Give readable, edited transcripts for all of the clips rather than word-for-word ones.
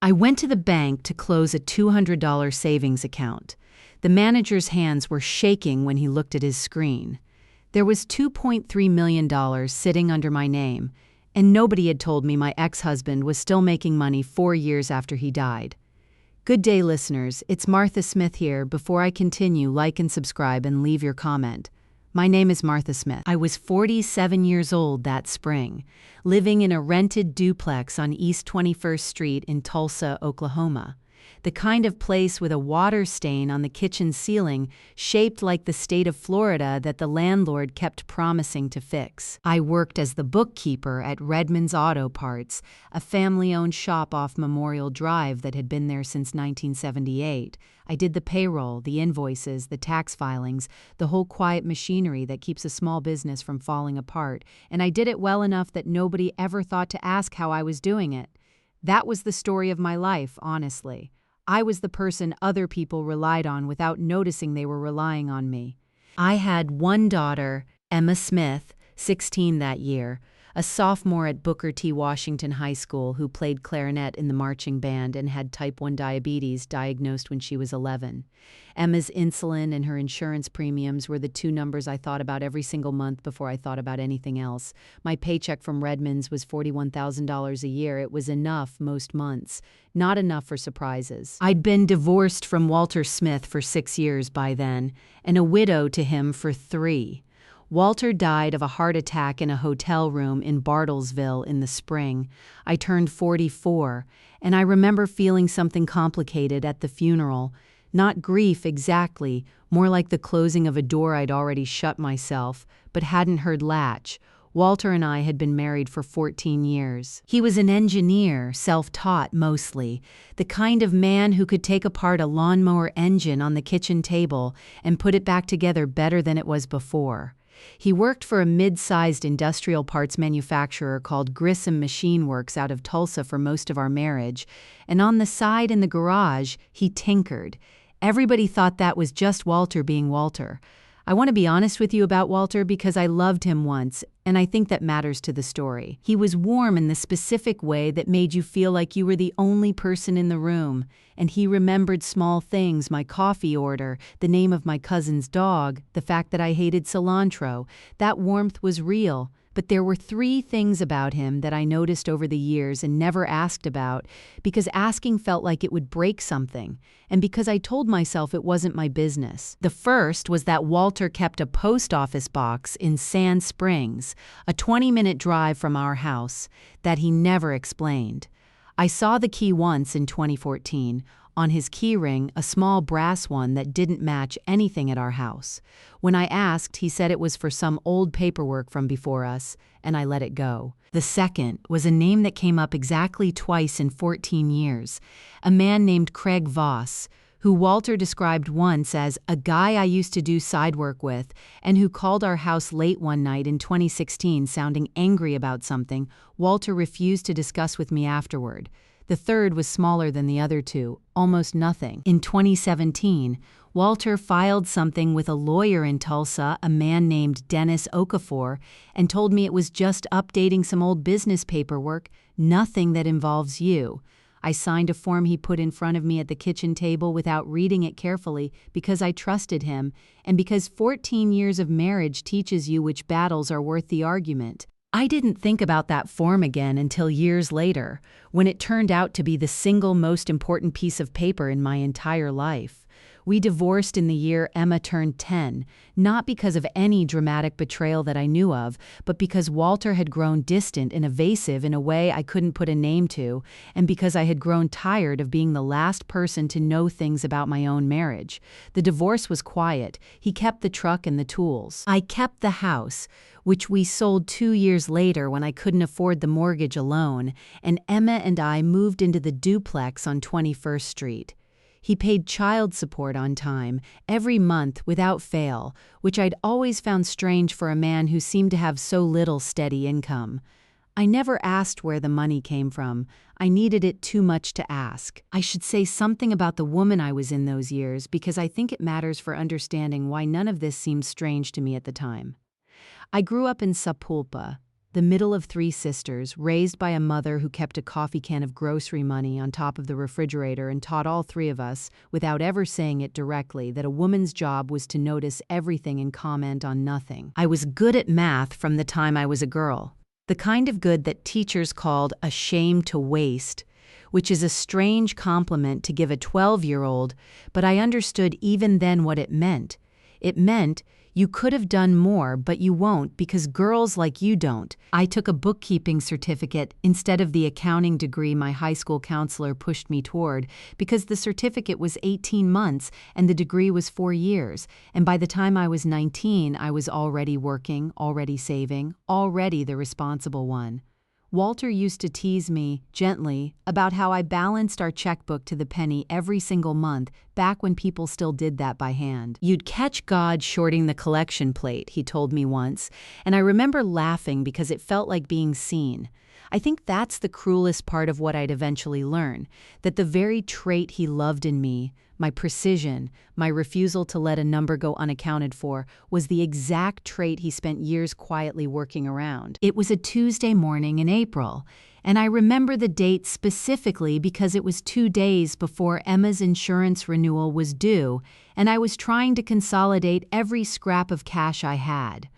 I went to the bank to close a $200 savings account. The manager's hands were shaking when he looked at his screen. There was $2.3 million sitting under my name, and nobody had told me my ex-husband was still making money 4 years after he died. Good day, listeners. It's Martha Smith here. Before I continue, like and subscribe and leave your comment. My name is Martha Smith. I was 47 years old that spring, living in a rented duplex on East 21st Street in Tulsa, Oklahoma. The kind of place with a water stain on the kitchen ceiling shaped like the state of Florida that the landlord kept promising to fix. I worked as the bookkeeper at Redmond's Auto Parts, a family-owned shop off Memorial Drive that had been there since 1978. I did the payroll, the invoices, the tax filings, the whole quiet machinery that keeps a small business from falling apart, and I did it well enough that nobody ever thought to ask how I was doing it. That was the story of my life, honestly. I was the person other people relied on without noticing they were relying on me. I had one daughter, Emma Smith, 16 that year, a sophomore at Booker T. Washington High School who played clarinet in the marching band and had type 1 diabetes diagnosed when she was 11. Emma's insulin and her insurance premiums were the two numbers I thought about every single month before I thought about anything else. My paycheck from Redmond's was $41,000 a year. It was enough most months, not enough for surprises. I'd been divorced from Walter Smith for 6 years by then, and a widow to him for 3. Walter died of a heart attack in a hotel room in Bartlesville in the spring. I turned 44, and I remember feeling something complicated at the funeral. Not grief exactly, more like the closing of a door I'd already shut myself, but hadn't heard latch. Walter and I had been married for 14 years. He was an engineer, self-taught mostly, the kind of man who could take apart a lawnmower engine on the kitchen table and put it back together better than it was before. He worked for a mid-sized industrial parts manufacturer called Grissom Machine Works out of Tulsa for most of our marriage, and on the side in the garage, he tinkered. Everybody thought that was just Walter being Walter. I want to be honest with you about Walter because I loved him once, and I think that matters to the story. He was warm in the specific way that made you feel like you were the only person in the room, and he remembered small things, my coffee order, the name of my cousin's dog, the fact that I hated cilantro. That warmth was real. But there were 3 things about him that I noticed over the years and never asked about because asking felt like it would break something, and because I told myself it wasn't my business. The first was that Walter kept a post office box in Sand Springs, a 20-minute drive from our house, that he never explained. I saw the key once in 2014. On his key ring, a small brass one that didn't match anything at our house. When I asked, he said it was for some old paperwork from before us, and I let it go. The second was a name that came up exactly twice in 14 years, a man named Craig Voss, who Walter described once as a guy I used to do side work with and who called our house late one night in 2016 sounding angry about something Walter refused to discuss with me afterward. The third was smaller than the other 2, almost nothing. In 2017, Walter filed something with a lawyer in Tulsa, a man named Dennis Okafor, and told me it was just updating some old business paperwork, nothing that involves you. I signed a form he put in front of me at the kitchen table without reading it carefully because I trusted him and because 14 years of marriage teaches you which battles are worth the argument. I didn't think about that form again until years later, when it turned out to be the single most important piece of paper in my entire life. We divorced in the year Emma turned 10, not because of any dramatic betrayal that I knew of, but because Walter had grown distant and evasive in a way I couldn't put a name to, and because I had grown tired of being the last person to know things about my own marriage. The divorce was quiet. He kept the truck and the tools. I kept the house, which we sold 2 years later when I couldn't afford the mortgage alone, and Emma and I moved into the duplex on 21st Street. He paid child support on time, every month without fail, which I'd always found strange for a man who seemed to have so little steady income. I never asked where the money came from. I needed it too much to ask. I should say something about the woman I was in those years because I think it matters for understanding why none of this seemed strange to me at the time. I grew up in Sapulpa, the middle of three sisters, raised by a mother who kept a coffee can of grocery money on top of the refrigerator and taught all three of us, without ever saying it directly, that a woman's job was to notice everything and comment on nothing. I was good at math from the time I was a girl. The kind of good that teachers called a shame to waste, which is a strange compliment to give a 12-year-old, but I understood even then what it meant. It meant you could have done more, but you won't because girls like you don't. I took a bookkeeping certificate instead of the accounting degree my high school counselor pushed me toward because the certificate was 18 months and the degree was 4 years. And by the time I was 19, I was already working, already saving, already the responsible one. Walter used to tease me, gently, about how I balanced our checkbook to the penny every single month, back when people still did that by hand. "You'd catch God shorting the collection plate," he told me once, and I remember laughing because it felt like being seen. I think that's the cruelest part of what I'd eventually learn, that the very trait he loved in me, my precision, my refusal to let a number go unaccounted for, was the exact trait he spent years quietly working around. It was a Tuesday morning in April, and I remember the date specifically because it was 2 days before Emma's insurance renewal was due, and I was trying to consolidate every scrap of cash I had.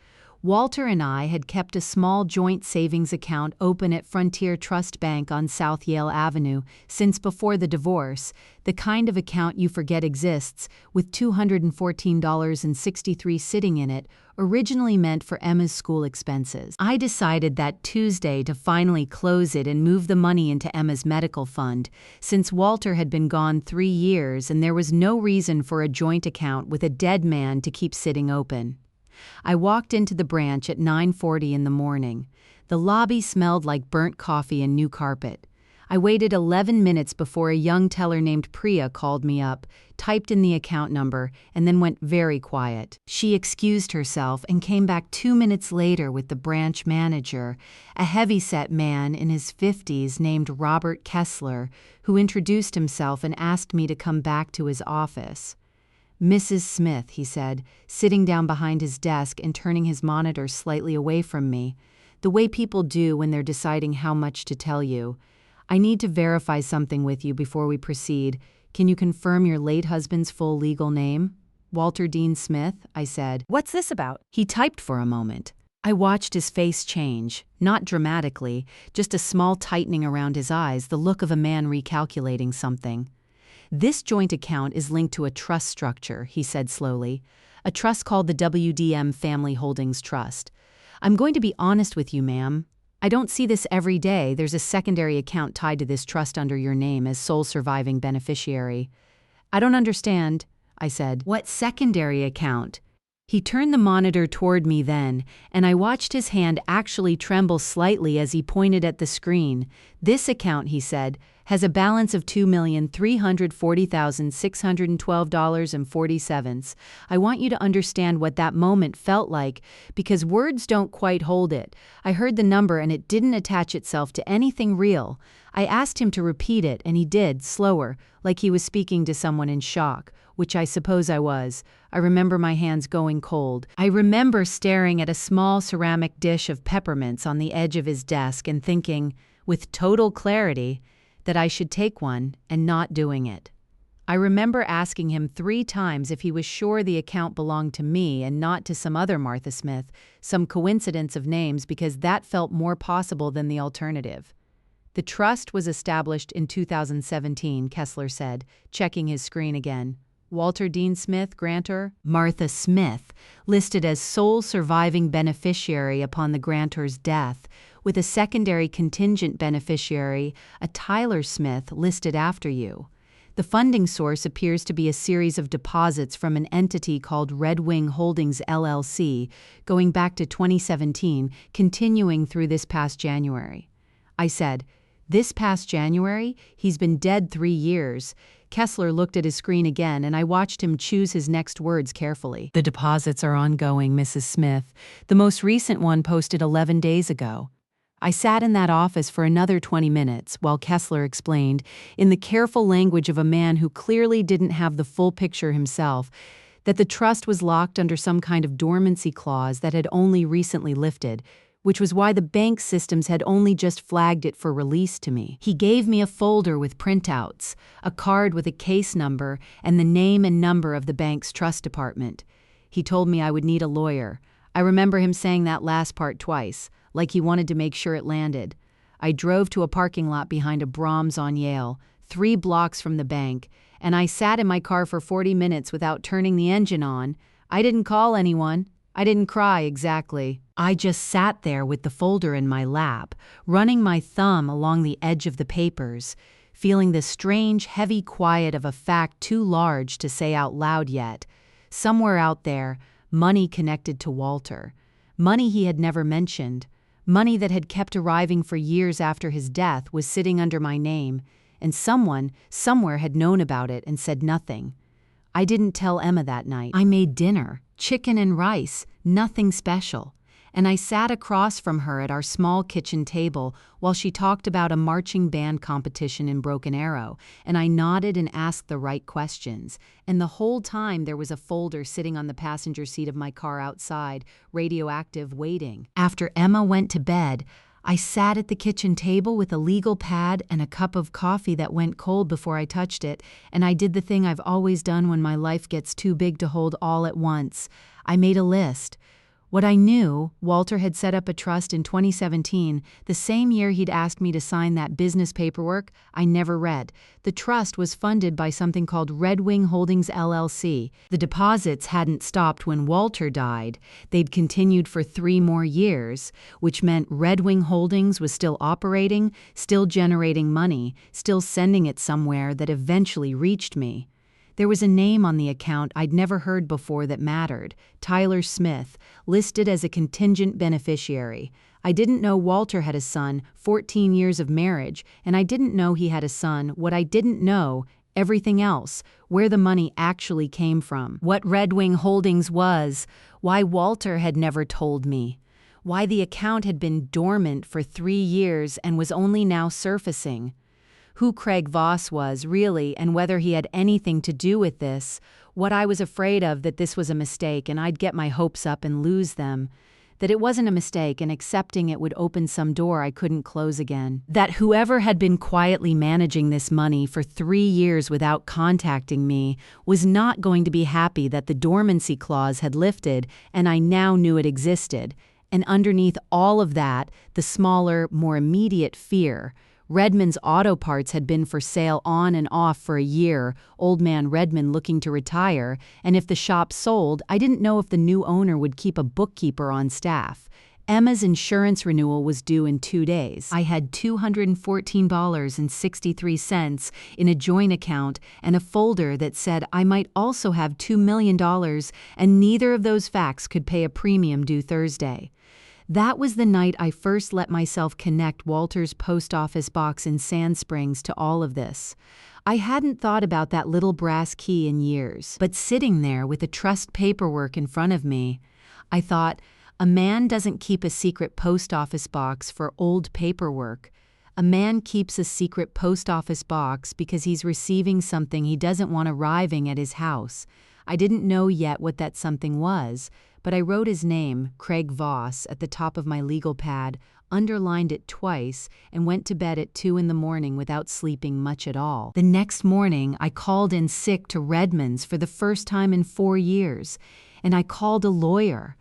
Walter and I had kept a small joint savings account open at Frontier Trust Bank on South Yale Avenue since before the divorce, the kind of account you forget exists, with $214.63 sitting in it, originally meant for Emma's school expenses. I decided that Tuesday to finally close it and move the money into Emma's medical fund, since Walter had been gone 3 years and there was no reason for a joint account with a dead man to keep sitting open. I walked into the branch at 9:40 in the morning. The lobby smelled like burnt coffee and new carpet. I waited 11 minutes before a young teller named Priya called me up, typed in the account number, and then went very quiet. She excused herself and came back 2 minutes later with the branch manager, a heavyset man in his 50s named Robert Kessler, who introduced himself and asked me to come back to his office. "Mrs. Smith," he said, sitting down behind his desk and turning his monitor slightly away from me, the way people do when they're deciding how much to tell you. "I need to verify something with you before we proceed. Can you confirm your late husband's full legal name?" "Walter Dean Smith," I said. "What's this about?" He typed for a moment. I watched his face change, not dramatically, just a small tightening around his eyes, the look of a man recalculating something. "This joint account is linked to a trust structure," he said slowly, "a trust called the WDM Family Holdings Trust. I'm going to be honest with you, ma'am. I don't see this every day. There's a secondary account tied to this trust under your name as sole surviving beneficiary." "I don't understand," I said. "What secondary account?" He turned the monitor toward me then, and I watched his hand actually tremble slightly as he pointed at the screen. "This account," he said, "has a balance of $2,340,612.47. I want you to understand what that moment felt like, because words don't quite hold it. I heard the number and it didn't attach itself to anything real. I asked him to repeat it, and he did, slower, like he was speaking to someone in shock, which I suppose I was. I remember my hands going cold. I remember staring at a small ceramic dish of peppermints on the edge of his desk and thinking, with total clarity, that I should take one and not doing it. I remember asking him 3 times if he was sure the account belonged to me and not to some other Martha Smith, some coincidence of names, because that felt more possible than the alternative. "The trust was established in 2017, Kessler said, checking his screen again. "Walter Dean Smith, grantor." Martha Smith, listed as sole surviving beneficiary upon the grantor's death, with a secondary contingent beneficiary, a Tyler Smith, listed after you. The funding source appears to be a series of deposits from an entity called Red Wing Holdings LLC, going back to 2017, continuing through this past January. I said, "This past January? He's been dead 3 years. Kessler looked at his screen again, and I watched him choose his next words carefully. "The deposits are ongoing, Mrs. Smith. The most recent one posted 11 days ago." I sat in that office for another 20 minutes while Kessler explained, in the careful language of a man who clearly didn't have the full picture himself, that the trust was locked under some kind of dormancy clause that had only recently lifted, which was why the bank systems had only just flagged it for release to me. He gave me a folder with printouts, a card with a case number, and the name and number of the bank's trust department. He told me I would need a lawyer. I remember him saying that last part twice, like he wanted to make sure it landed. I drove to a parking lot behind a Brahms on Yale, 3 blocks from the bank, and I sat in my car for 40 minutes without turning the engine on. I didn't call anyone. I didn't cry exactly. I just sat there with the folder in my lap, running my thumb along the edge of the papers, feeling the strange, heavy quiet of a fact too large to say out loud yet. Somewhere out there, money connected to Walter. Money he had never mentioned. Money that had kept arriving for years after his death was sitting under my name, and someone, somewhere had known about it and said nothing. I didn't tell Emma that night. I made dinner, chicken and rice, nothing special, and I sat across from her at our small kitchen table while she talked about a marching band competition in Broken Arrow, and I nodded and asked the right questions. And the whole time there was a folder sitting on the passenger seat of my car outside, radioactive, waiting. After Emma went to bed, I sat at the kitchen table with a legal pad and a cup of coffee that went cold before I touched it, and I did the thing I've always done when my life gets too big to hold all at once. I made a list. What I knew, Walter had set up a trust in 2017, the same year he'd asked me to sign that business paperwork I never read. The trust was funded by something called Red Wing Holdings LLC. The deposits hadn't stopped when Walter died. They'd continued for 3 more years, which meant Red Wing Holdings was still operating, still generating money, still sending it somewhere that eventually reached me. There was a name on the account I'd never heard before that mattered, Tyler Smith, listed as a contingent beneficiary. I didn't know Walter had a son, 14 years of marriage, and I didn't know he had a son. What I didn't know, everything else, where the money actually came from, what Red Wing Holdings was, why Walter had never told me, why the account had been dormant for 3 years and was only now surfacing. Who Craig Voss was, really, and whether he had anything to do with this, what I was afraid of, that this was a mistake and I'd get my hopes up and lose them, that it wasn't a mistake and accepting it would open some door I couldn't close again, that whoever had been quietly managing this money for 3 years without contacting me was not going to be happy that the dormancy clause had lifted and I now knew it existed, and underneath all of that, the smaller, more immediate fear. Redmond's auto parts had been for sale on and off for a year, old man Redmond looking to retire, and if the shop sold, I didn't know if the new owner would keep a bookkeeper on staff. Emma's insurance renewal was due in 2 days. I had $214.63 in a joint account and a folder that said I might also have $2 million, and neither of those facts could pay a premium due Thursday. That was the night I first let myself connect Walter's post office box in Sand Springs to all of this. I hadn't thought about that little brass key in years, but sitting there with the trust paperwork in front of me, I thought, a man doesn't keep a secret post office box for old paperwork. A man keeps a secret post office box because he's receiving something he doesn't want arriving at his house. I didn't know yet what that something was, but I wrote his name, Craig Voss, at the top of my legal pad, underlined it twice, and went to bed at 2 in the morning without sleeping much at all. The next morning, I called in sick to Redmond's for the first time in 4 years, and I called a lawyer.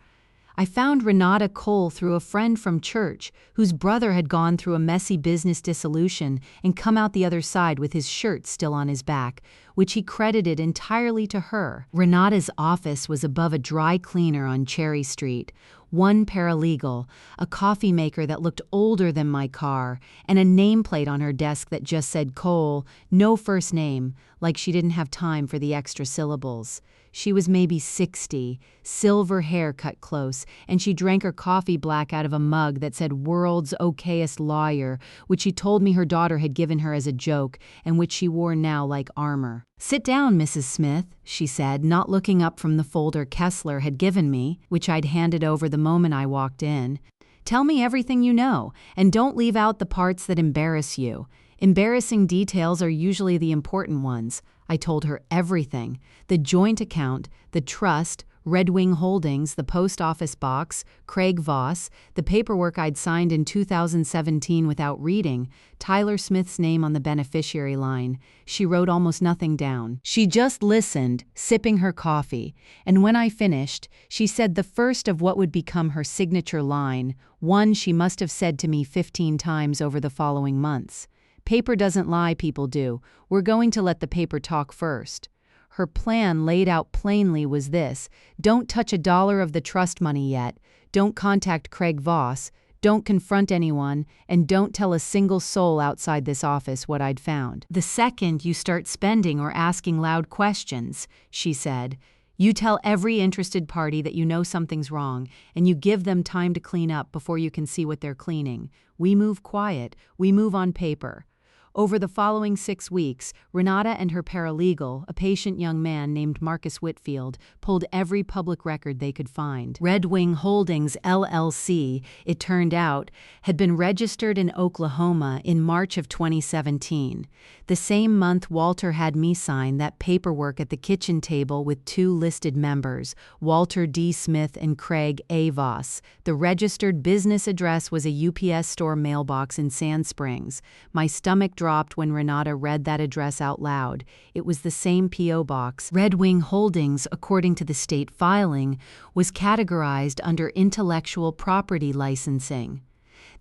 I found Renata Cole through a friend from church whose brother had gone through a messy business dissolution and come out the other side with his shirt still on his back, which he credited entirely to her. Renata's office was above a dry cleaner on Cherry Street, 1 paralegal, a coffee maker that looked older than my car, and a nameplate on her desk that just said Cole, no first name, like she didn't have time for the extra syllables. She was maybe 60, silver hair cut close, and she drank her coffee black out of a mug that said World's Okayest Lawyer, which she told me her daughter had given her as a joke, and which she wore now like armor. "Sit down, Mrs. Smith," she said, not looking up from the folder Kessler had given me, which I'd handed over the moment I walked in. "Tell me everything you know, and don't leave out the parts that embarrass you. Embarrassing details are usually the important ones. I told her everything: the joint account, the trust, Red Wing Holdings, the post office box, Craig Voss, the paperwork I'd signed in 2017 without reading, Tyler Smith's name on the beneficiary line. She wrote almost nothing down. She just listened, sipping her coffee, and when I finished, she said the first of what would become her signature line, one she must have said to me 15 times over the following months. "Paper doesn't lie, people do. We're going to let the paper talk first." Her plan, laid out plainly, was this: don't touch a dollar of the trust money yet, don't contact Craig Voss, don't confront anyone, and don't tell a single soul outside this office what I'd found. "The second you start spending or asking loud questions," she said, "you tell every interested party that you know something's wrong, and you give them time to clean up before you can see what they're cleaning. We move quiet, we move on paper." Over the following 6 weeks, Renata and her paralegal, a patient young man named Marcus Whitfield, pulled every public record they could find. Red Wing Holdings, LLC, it turned out, had been registered in Oklahoma in March of 2017. The same month Walter had me sign that paperwork at the kitchen table with 2 listed members, Walter D. Smith and Craig A. Voss. The registered business address was a UPS store mailbox in Sand Springs. My stomach dropped when Renata read that address out loud. It was the same P.O. box. Red Wing Holdings, according to the state filing, was categorized under intellectual property licensing.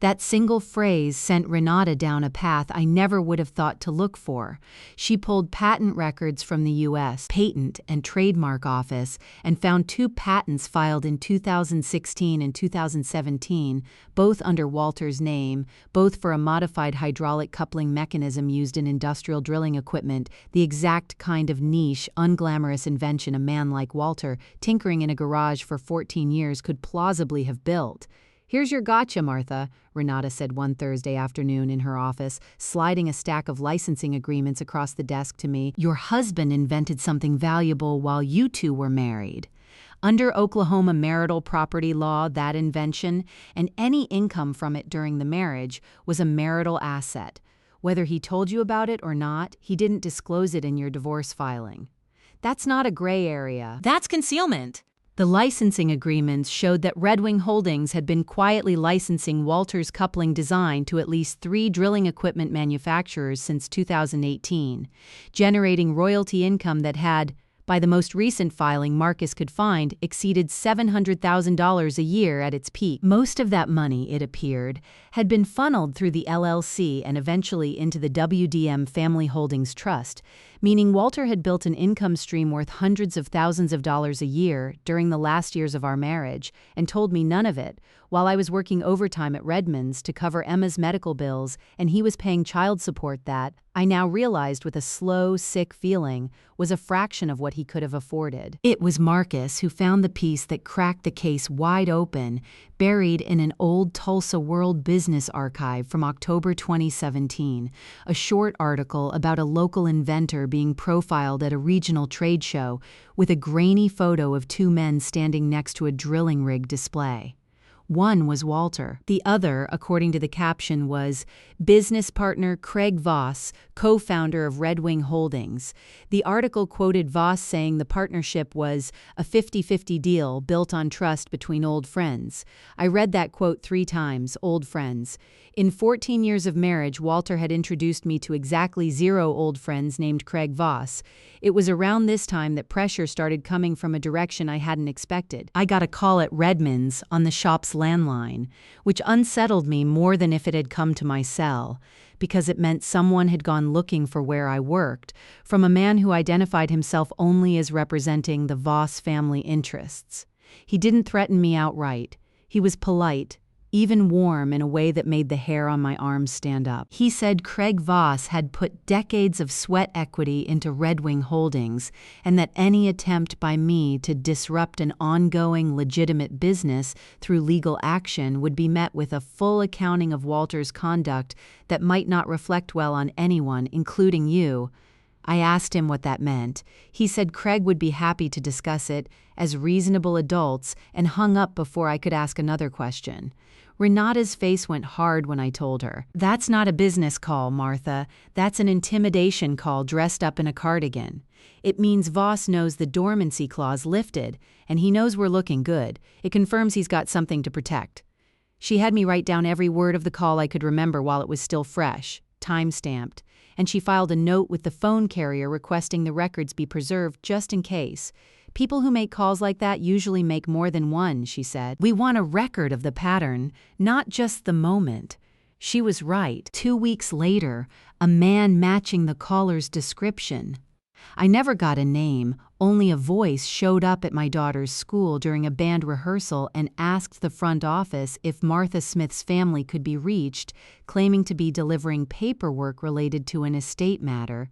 That single phrase sent Renata down a path I never would have thought to look for. She pulled patent records from the U.S. Patent and Trademark Office and found 2 patents filed in 2016 and 2017, both under Walter's name, both for a modified hydraulic coupling mechanism used in industrial drilling equipment, the exact kind of niche, unglamorous invention a man like Walter, tinkering in a garage for 14 years, could plausibly have built. "Here's your gotcha, Martha," Renata said one Thursday afternoon in her office, sliding a stack of licensing agreements across the desk to me. "Your husband invented something valuable while you two were married. Under Oklahoma marital property law, that invention, and any income from it during the marriage, was a marital asset. Whether he told you about it or not, he didn't disclose it in your divorce filing. That's not a gray area. That's concealment." The licensing agreements showed that Red Wing Holdings had been quietly licensing Walter's coupling design to at least 3 drilling equipment manufacturers since 2018, generating royalty income that had, by the most recent filing Marcus could find, exceeded $700,000 a year at its peak. Most of that money, it appeared, had been funneled through the LLC and eventually into the WDM Family Holdings Trust, meaning Walter had built an income stream worth hundreds of thousands of dollars a year during the last years of our marriage, and told me none of it, while I was working overtime at Redmond's to cover Emma's medical bills and he was paying child support that, I now realized with a slow, sick feeling, was a fraction of what he could have afforded. It was Marcus who found the piece that cracked the case wide open, buried in an old Tulsa World Business archive from October 2017, a short article about a local inventor being profiled at a regional trade show with a grainy photo of 2 men standing next to a drilling rig display. One was Walter. The other, according to the caption, was business partner Craig Voss, co-founder of Red Wing Holdings. The article quoted Voss saying the partnership was a 50-50 deal built on trust between old friends. I read that quote 3 times, old friends. In 14 years of marriage, Walter had introduced me to exactly 0 old friends named Craig Voss. It was around this time that pressure started coming from a direction I hadn't expected. I got a call at Redmond's on the shop's landline, which unsettled me more than if it had come to my cell, because it meant someone had gone looking for where I worked, from a man who identified himself only as representing the Voss family interests. He didn't threaten me outright. He was polite, even warm in a way that made the hair on my arms stand up. He said Craig Voss had put decades of sweat equity into Red Wing Holdings, and that any attempt by me to disrupt an ongoing legitimate business through legal action would be met with a full accounting of Walter's conduct that might not reflect well on anyone, including you. I asked him what that meant. He said Craig would be happy to discuss it as reasonable adults, and hung up before I could ask another question. Renata's face went hard when I told her. "That's not a business call, Martha. That's an intimidation call dressed up in a cardigan. It means Voss knows the dormancy clause lifted, and he knows we're looking good. It confirms he's got something to protect." She had me write down every word of the call I could remember while it was still fresh, time-stamped, and she filed a note with the phone carrier requesting the records be preserved just in case. "People who make calls like that usually make more than one," she said. "We want a record of the pattern, not just the moment." She was right. 2 weeks later, a man matching the caller's description. I never got a name, only a voice showed up at my daughter's school during a band rehearsal and asked the front office if Martha Smith's family could be reached, claiming to be delivering paperwork related to an estate matter.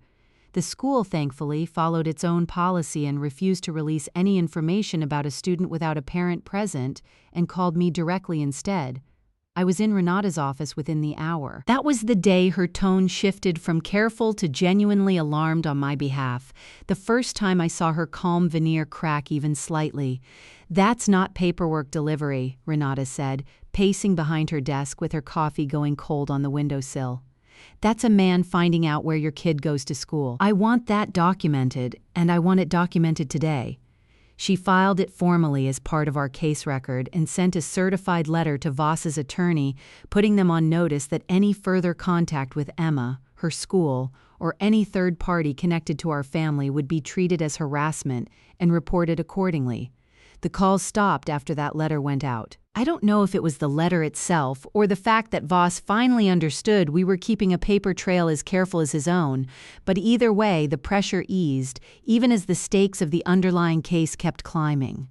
The school, thankfully, followed its own policy and refused to release any information about a student without a parent present and called me directly instead. I was in Renata's office within the hour. That was the day her tone shifted from careful to genuinely alarmed on my behalf, the first time I saw her calm veneer crack even slightly. "That's not paperwork delivery," Renata said, pacing behind her desk with her coffee going cold on the windowsill. "That's a man finding out where your kid goes to school. I want that documented, and I want it documented today." She filed it formally as part of our case record and sent a certified letter to Voss's attorney, putting them on notice that any further contact with Emma, her school, or any third party connected to our family would be treated as harassment and reported accordingly. The calls stopped after that letter went out. I don't know if it was the letter itself or the fact that Voss finally understood we were keeping a paper trail as careful as his own, but either way, the pressure eased, even as the stakes of the underlying case kept climbing.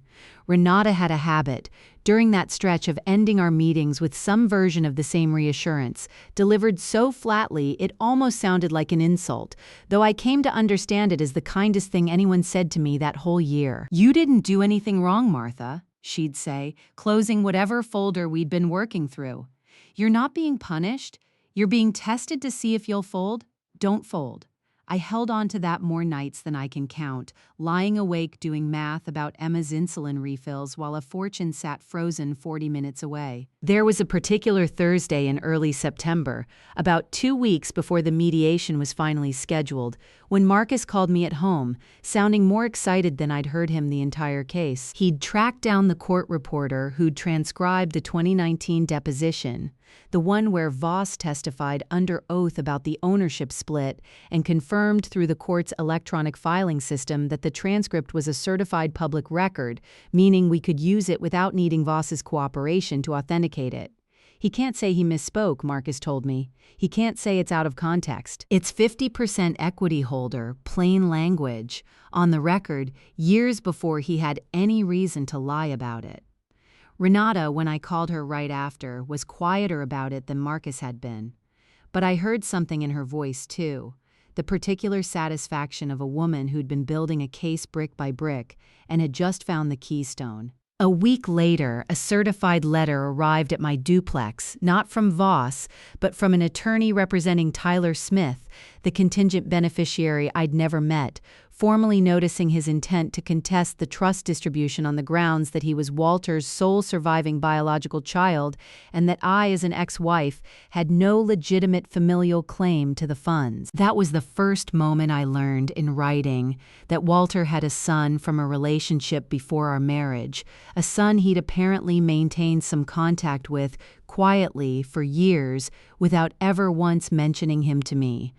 Renata had a habit, during that stretch, of ending our meetings with some version of the same reassurance, delivered so flatly it almost sounded like an insult, though I came to understand it as the kindest thing anyone said to me that whole year. "You didn't do anything wrong, Martha," she'd say, closing whatever folder we'd been working through. "You're not being punished. You're being tested to see if you'll fold. Don't fold." I held on to that more nights than I can count, lying awake doing math about Emma's insulin refills while a fortune sat frozen 40 minutes away. There was a particular Thursday in early September, about 2 weeks before the mediation was finally scheduled, when Marcus called me at home, sounding more excited than I'd heard him the entire case. He'd tracked down the court reporter who'd transcribed the 2019 deposition, the one where Voss testified under oath about the ownership split and confirmed through the court's electronic filing system that the transcript was a certified public record, meaning we could use it without needing Voss's cooperation to authenticate it. "He can't say he misspoke," Marcus told me. "He can't say it's out of context. It's 50% equity holder, plain language, on the record, years before he had any reason to lie about it." Renata, when I called her right after, was quieter about it than Marcus had been. But I heard something in her voice, too, the particular satisfaction of a woman who'd been building a case brick by brick and had just found the keystone. A week later, a certified letter arrived at my duplex, not from Voss, but from an attorney representing Tyler Smith, the contingent beneficiary I'd never met, formally noticing his intent to contest the trust distribution on the grounds that he was Walter's sole surviving biological child and that I, as an ex-wife, had no legitimate familial claim to the funds. That was the first moment I learned in writing that Walter had a son from a relationship before our marriage, a son he'd apparently maintained some contact with quietly for years without ever once mentioning him to me.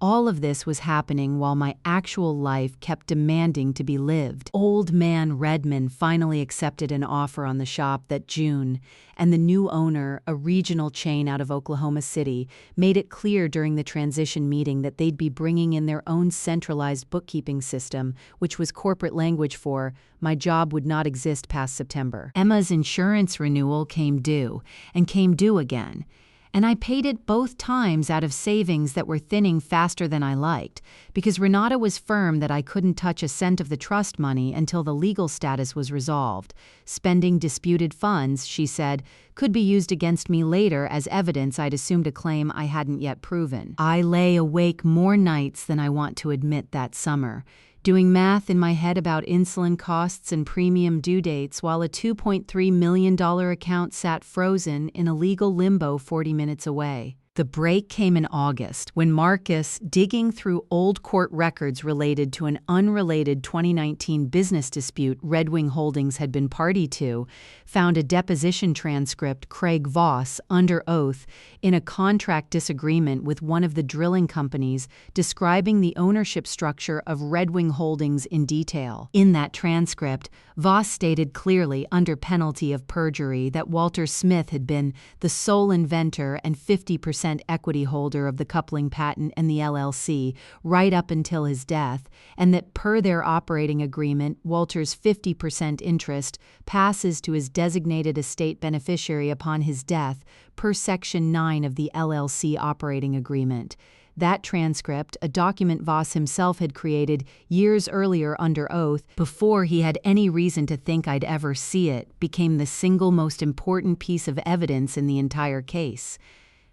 All of this was happening while my actual life kept demanding to be lived. Old man Redman finally accepted an offer on the shop that June, and the new owner, a regional chain out of Oklahoma City, made it clear during the transition meeting that they'd be bringing in their own centralized bookkeeping system, which was corporate language for my job would not exist past September. Emma's insurance renewal came due again. And I paid it both times out of savings that were thinning faster than I liked, because Renata was firm that I couldn't touch a cent of the trust money until the legal status was resolved. Spending disputed funds, she said, could be used against me later as evidence I'd assumed a claim I hadn't yet proven. I lay awake more nights than I want to admit that summer, doing math in my head about insulin costs and premium due dates while a $2.3 million account sat frozen in a legal limbo 40 minutes away. The break came in August when Marcus, digging through old court records related to an unrelated 2019 business dispute Red Wing Holdings had been party to, found a deposition transcript Craig Voss, under oath, in a contract disagreement with one of the drilling companies describing the ownership structure of Red Wing Holdings in detail. In that transcript, Voss stated clearly, under penalty of perjury, that Walter Smith had been the sole inventor and 50% equity holder of the coupling patent and the LLC right up until his death, and that per their operating agreement, Walter's 50% interest passes to his designated estate beneficiary upon his death, per Section 9 of the LLC operating agreement. That transcript, a document Voss himself had created years earlier under oath, before he had any reason to think I'd ever see it, became the single most important piece of evidence in the entire case.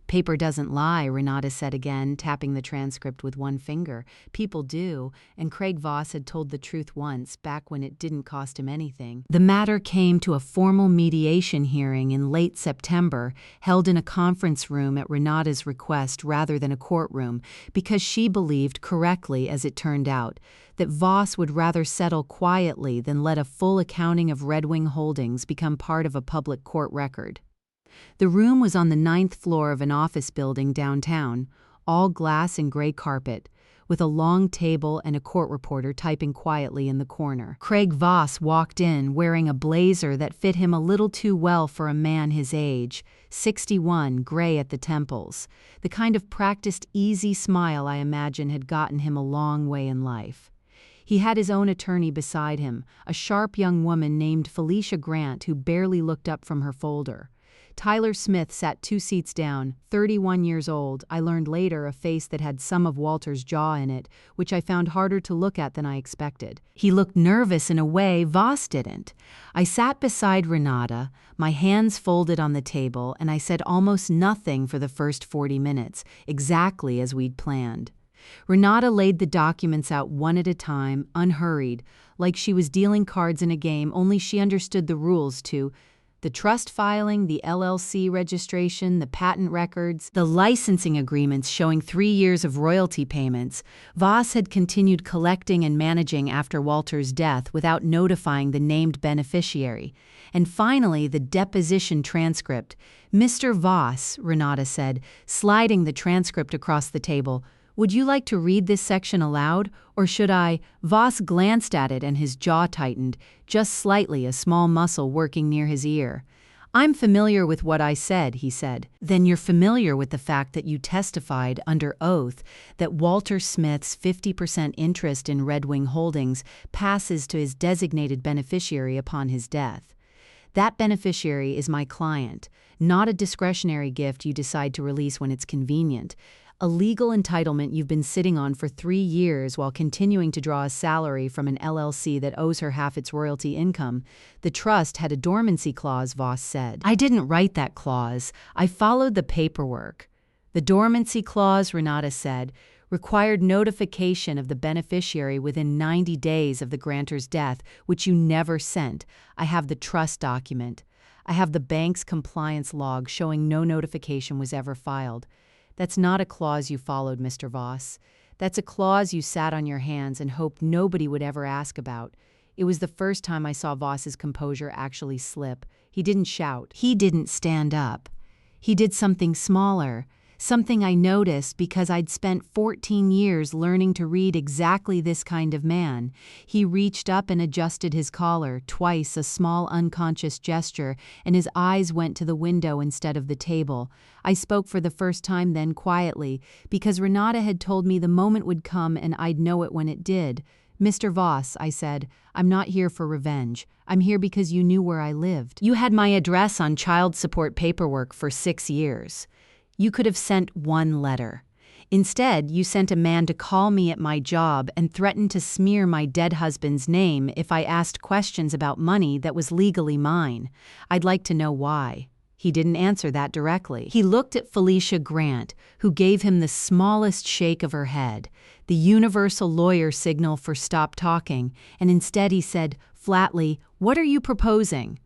Paper doesn't lie, Renata said again, tapping the transcript with one finger. People do, and Craig Voss had told the truth once, back when it didn't cost him anything. The matter came to a formal mediation hearing in late September, held in a conference room at Renata's request rather than a courtroom, because she believed, correctly as it turned out, that Voss would rather settle quietly than let a full accounting of Red Wing Holdings become part of a public court record. The room was on the 9th floor of an office building downtown, all glass and gray carpet, with a long table and a court reporter typing quietly in the corner. Craig Voss walked in wearing a blazer that fit him a little too well for a man his age, 61, gray at the temples, the kind of practiced, easy smile I imagine had gotten him a long way in life. He had his own attorney beside him, a sharp young woman named Felicia Grant who barely looked up from her folder. Tyler Smith sat 2 seats down, 31 years old, I learned later a face that had some of Walter's jaw in it, which I found harder to look at than I expected. He looked nervous in a way Voss didn't. I sat beside Renata, my hands folded on the table, and I said almost nothing for the first 40 minutes, exactly as we'd planned. Renata laid the documents out one at a time, unhurried, like she was dealing cards in a game, only she understood the rules to the trust filing, the LLC registration, the patent records, the licensing agreements showing 3 years of royalty payments. Voss had continued collecting and managing after Walter's death without notifying the named beneficiary. And finally, the deposition transcript. "Mr. Voss," Renata said, sliding the transcript across the table, "would you like to read this section aloud, or should I?" Voss glanced at it and his jaw tightened, just slightly, a small muscle working near his ear. "I'm familiar with what I said," he said. "Then you're familiar with the fact that you testified under oath that Walter Smith's 50% interest in Red Wing Holdings passes to his designated beneficiary upon his death. That beneficiary is my client, not a discretionary gift you decide to release when it's convenient. A legal entitlement you've been sitting on for 3 years while continuing to draw a salary from an LLC that owes her half its royalty income. The trust had a dormancy clause," Voss said. "I didn't write that clause. I followed the paperwork." "The dormancy clause," Renata said, "required notification of the beneficiary within 90 days of the grantor's death, which you never sent. I have the trust document. I have the bank's compliance log showing no notification was ever filed. That's not a clause you followed, Mr. Voss. That's a clause you sat on your hands and hoped nobody would ever ask about." It was the first time I saw Voss's composure actually slip. He didn't shout. He didn't stand up. He did something smaller, something I noticed because I'd spent 14 years learning to read exactly this kind of man. He reached up and adjusted his collar, twice, a small unconscious gesture, and his eyes went to the window instead of the table. I spoke for the first time then quietly, because Renata had told me the moment would come and I'd know it when it did. "Mr. Voss," I said, "I'm not here for revenge. I'm here because you knew where I lived. You had my address on child support paperwork for 6 years. You could have sent one letter. Instead, you sent a man to call me at my job and threaten to smear my dead husband's name if I asked questions about money that was legally mine. I'd like to know why." He didn't answer that directly. He looked at Felicia Grant, who gave him the smallest shake of her head, the universal lawyer signal for stop talking, and instead he said, flatly, "What are you proposing?"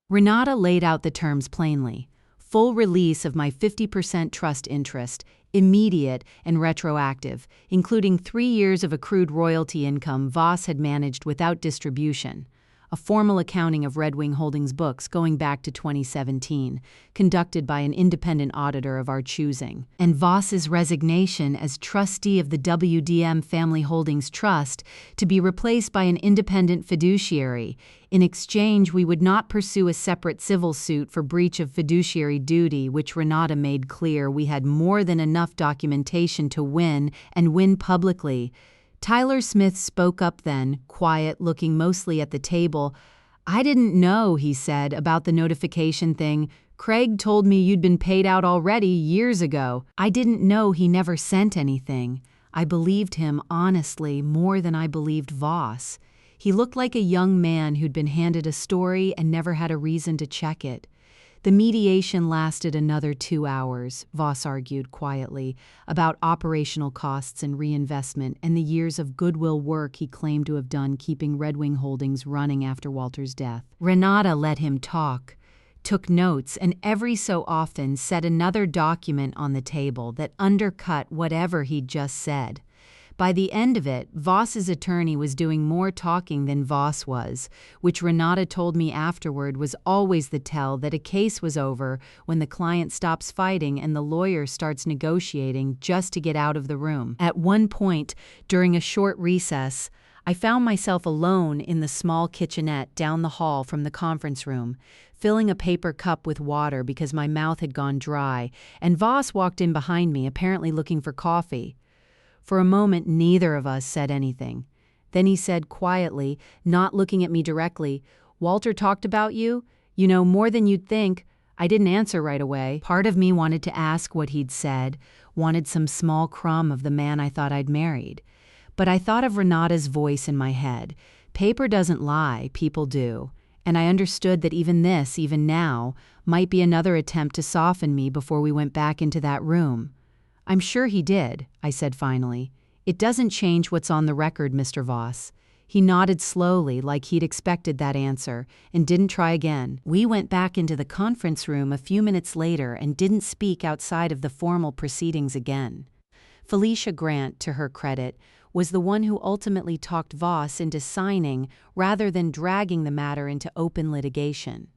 Renata laid out the terms plainly. Full release of my 50% trust interest, immediate and retroactive, including 3 years of accrued royalty income Voss had managed without distribution. A formal accounting of Red Wing Holdings books going back to 2017, conducted by an independent auditor of our choosing. And Voss's resignation as trustee of the WDM Family Holdings Trust to be replaced by an independent fiduciary. In exchange, we would not pursue a separate civil suit for breach of fiduciary duty, which Renata made clear we had more than enough documentation to win, and win publicly. Tyler Smith spoke up then, quiet, looking mostly at the table. "I didn't know," he said, "about the notification thing. Craig told me you'd been paid out already years ago. I didn't know he never sent anything." I believed him, honestly, more than I believed Voss. He looked like a young man who'd been handed a story and never had a reason to check it. The mediation lasted another 2 hours, Voss argued quietly, about operational costs and reinvestment and the years of goodwill work he claimed to have done keeping Red Wing Holdings running after Walter's death. Renata let him talk, took notes, and every so often set another document on the table that undercut whatever he'd just said. By the end of it, Voss's attorney was doing more talking than Voss was, which Renata told me afterward was always the tell that a case was over when the client stops fighting and the lawyer starts negotiating just to get out of the room. At one point, during a short recess, I found myself alone in the small kitchenette down the hall from the conference room, filling a paper cup with water because my mouth had gone dry, and Voss walked in behind me, apparently looking for coffee. For a moment, neither of us said anything. Then he said quietly, not looking at me directly, "Walter talked about you? You know, more than you'd think." I didn't answer right away. Part of me wanted to ask what he'd said, wanted some small crumb of the man I thought I'd married. But I thought of Renata's voice in my head. Paper doesn't lie, people do. And I understood that even this, even now, might be another attempt to soften me before we went back into that room. "I'm sure he did," I said finally. "It doesn't change what's on the record, Mr. Voss." He nodded slowly, like he'd expected that answer, and didn't try again. We went back into the conference room a few minutes later and didn't speak outside of the formal proceedings again. Felicia Grant, to her credit, was the one who ultimately talked Voss into signing rather than dragging the matter into open litigation.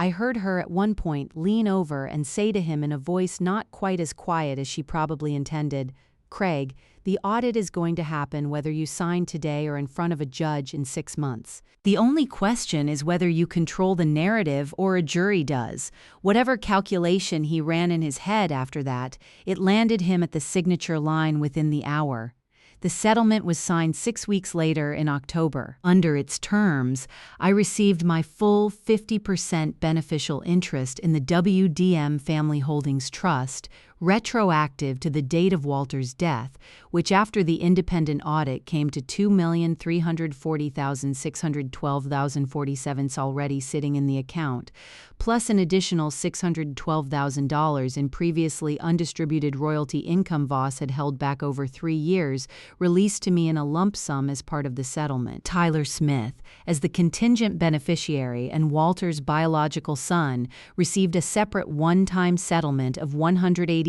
I heard her at one point lean over and say to him in a voice not quite as quiet as she probably intended, "Craig, the audit is going to happen whether you sign today or in front of a judge in 6 months. The only question is whether you control the narrative or a jury does." Whatever calculation he ran in his head after that, it landed him at the signature line within the hour. The settlement was signed 6 weeks later in October. Under its terms, I received my full 50% beneficial interest in the WDM Family Holdings Trust, retroactive to the date of Walter's death, which after the independent audit came to $2,340,612,047 already sitting in the account, plus an additional $612,000 in previously undistributed royalty income Voss had held back over 3 years, released to me in a lump sum as part of the settlement. Tyler Smith, as the contingent beneficiary and Walter's biological son, received a separate one-time settlement of $180,000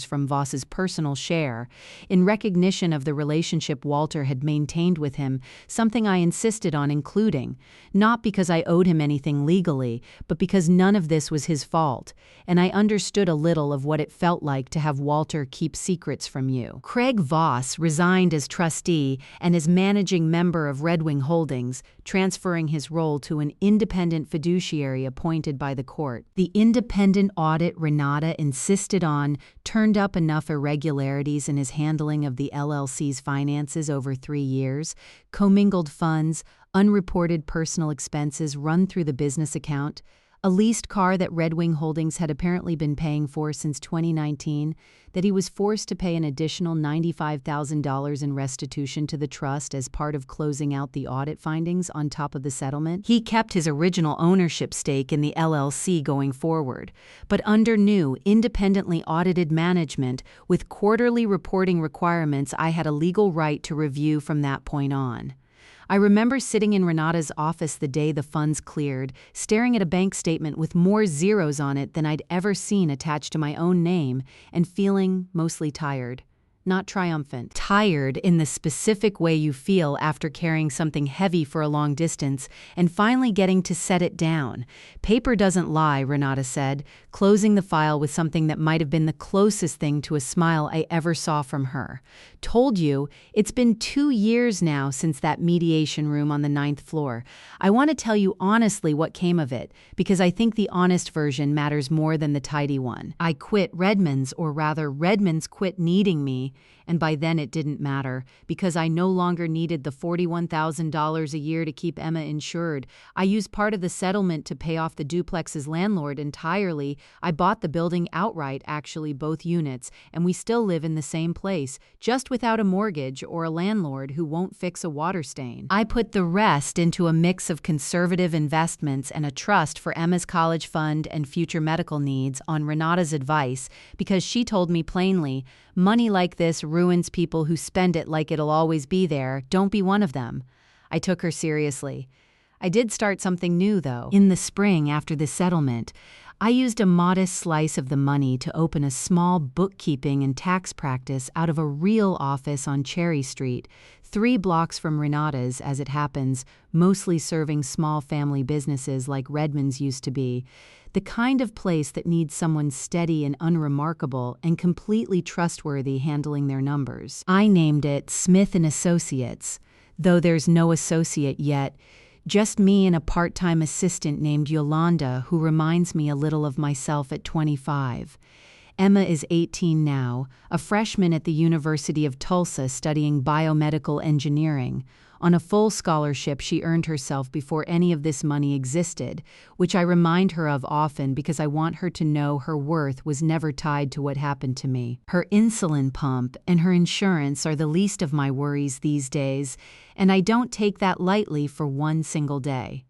from Voss's personal share, in recognition of the relationship Walter had maintained with him, something I insisted on including, not because I owed him anything legally, but because none of this was his fault, and I understood a little of what it felt like to have Walter keep secrets from you. Craig Voss resigned as trustee and as managing member of Red Wing Holdings, transferring his role to an independent fiduciary appointed by the court. The independent audit Renata insisted on turned up enough irregularities in his handling of the LLC's finances over 3 years, commingled funds, unreported personal expenses run through the business account, a leased car that Red Wing Holdings had apparently been paying for since 2019, that he was forced to pay an additional $95,000 in restitution to the trust as part of closing out the audit findings on top of the settlement. He kept his original ownership stake in the LLC going forward, but under new, independently audited management with quarterly reporting requirements I had a legal right to review from that point on. I remember sitting in Renata's office the day the funds cleared, staring at a bank statement with more zeros on it than I'd ever seen attached to my own name, and feeling mostly tired. Not triumphant. Tired in the specific way you feel after carrying something heavy for a long distance and finally getting to set it down. Paper doesn't lie, Renata said, closing the file with something that might have been the closest thing to a smile I ever saw from her. Told you, it's been 2 years now since that mediation room on the 9th floor. I want to tell you honestly what came of it, because I think the honest version matters more than the tidy one. I quit Redmond's, or rather Redmond's quit needing me, and by then it didn't matter, because I no longer needed the $41,000 a year to keep Emma insured. I used part of the settlement to pay off the duplex's landlord entirely. I bought the building outright, actually both units, and we still live in the same place, just without a mortgage or a landlord who won't fix a water stain. I put the rest into a mix of conservative investments and a trust for Emma's college fund and future medical needs on Renata's advice, because she told me plainly, money like this ruins people who spend it like it'll always be there. Don't be one of them. I took her seriously. I did start something new, though. In the spring after the settlement, I used a modest slice of the money to open a small bookkeeping and tax practice out of a real office on Cherry Street, 3 blocks from Renata's, as it happens, mostly serving small family businesses like Redmond's used to be. The kind of place that needs someone steady and unremarkable and completely trustworthy handling their numbers. I named it Smith & Associates, though there's no associate yet, just me and a part-time assistant named Yolanda who reminds me a little of myself at 25. Emma is 18 now, a freshman at the University of Tulsa studying biomedical engineering. On a full scholarship she earned herself before any of this money existed, which I remind her of often because I want her to know her worth was never tied to what happened to me. Her insulin pump and her insurance are the least of my worries these days, and I don't take that lightly for one single day.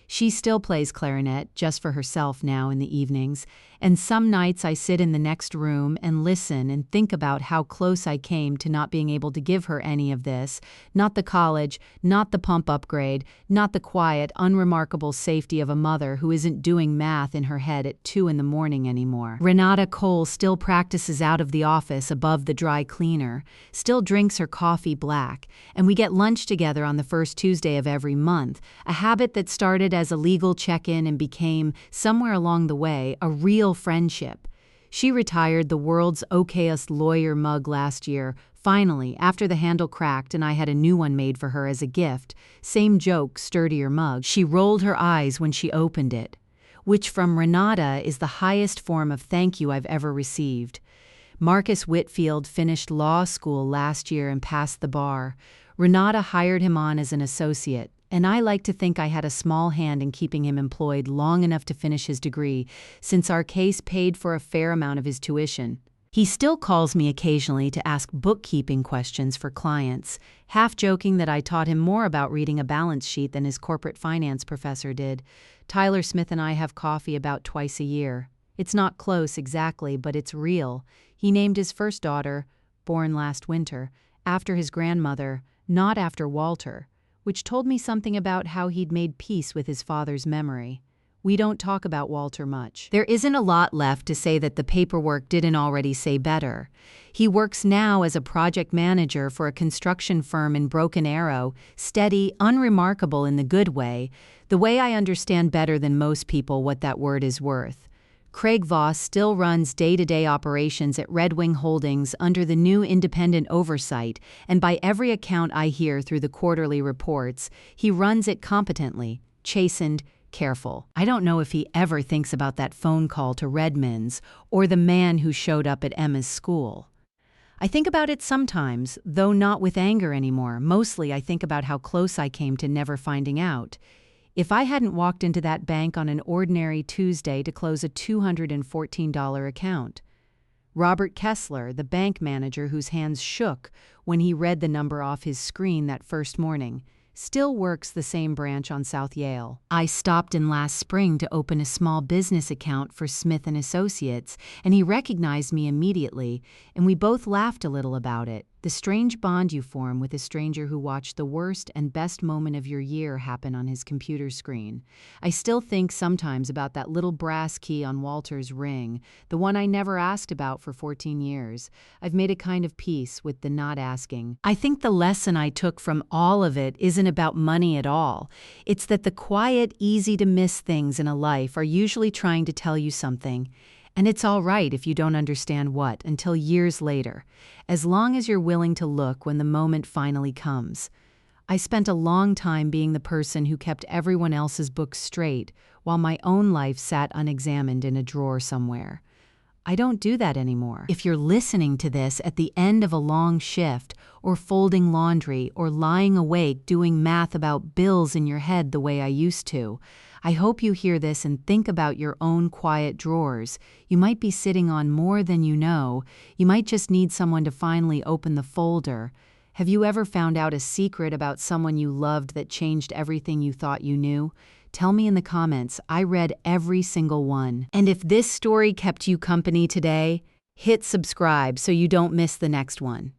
She still plays clarinet, just for herself now in the evenings, and some nights I sit in the next room and listen and think about how close I came to not being able to give her any of this, not the college, not the pump upgrade, not the quiet, unremarkable safety of a mother who isn't doing math in her head at 2 in the morning anymore. Renata Cole still practices out of the office above the dry cleaner, still drinks her coffee black, and we get lunch together on the first Tuesday of every month, a habit that started as a legal check-in and became, somewhere along the way, a real friendship. She retired the world's okayest lawyer mug last year, finally, after the handle cracked and I had a new one made for her as a gift. Same joke, sturdier mug. She rolled her eyes when she opened it, which from Renata is the highest form of thank you I've ever received. Marcus Whitfield finished law school last year and passed the bar. Renata hired him on as an associate, and I like to think I had a small hand in keeping him employed long enough to finish his degree, since our case paid for a fair amount of his tuition. He still calls me occasionally to ask bookkeeping questions for clients, half joking that I taught him more about reading a balance sheet than his corporate finance professor did. Tyler Smith and I have coffee about twice a year. It's not close exactly, but it's real. He named his first daughter, born last winter, after his grandmother, not after Walter, which told me something about how he'd made peace with his father's memory. We don't talk about Walter much. There isn't a lot left to say that the paperwork didn't already say better. He works now as a project manager for a construction firm in Broken Arrow, steady, unremarkable in the good way, the way I understand better than most people what that word is worth. Craig Voss still runs day-to-day operations at Red Wing Holdings under the new independent oversight, and by every account I hear through the quarterly reports, he runs it competently, chastened, careful. I don't know if he ever thinks about that phone call to Redmond's or the man who showed up at Emma's school. I think about it sometimes, though not with anger anymore. Mostly I think about how close I came to never finding out. If I hadn't walked into that bank on an ordinary Tuesday to close a $214 account. Robert Kessler, the bank manager whose hands shook when he read the number off his screen that first morning, still works the same branch on South Yale. I stopped in last spring to open a small business account for Smith & Associates, and he recognized me immediately, and we both laughed a little about it. The strange bond you form with a stranger who watched the worst and best moment of your year happen on his computer screen. I still think sometimes about that little brass key on Walter's ring, the one I never asked about for 14 years. I've made a kind of peace with the not asking. I think the lesson I took from all of it isn't about money at all. It's that the quiet, easy-to-miss things in a life are usually trying to tell you something. And it's all right if you don't understand what until years later, as long as you're willing to look when the moment finally comes. I spent a long time being the person who kept everyone else's books straight while my own life sat unexamined in a drawer somewhere. I don't do that anymore. If you're listening to this at the end of a long shift, or folding laundry, or lying awake doing math about bills in your head the way I used to, I hope you hear this and think about your own quiet drawers. You might be sitting on more than you know. You might just need someone to finally open the folder. Have you ever found out a secret about someone you loved that changed everything you thought you knew? Tell me in the comments. I read every single one. And if this story kept you company today, hit subscribe so you don't miss the next one.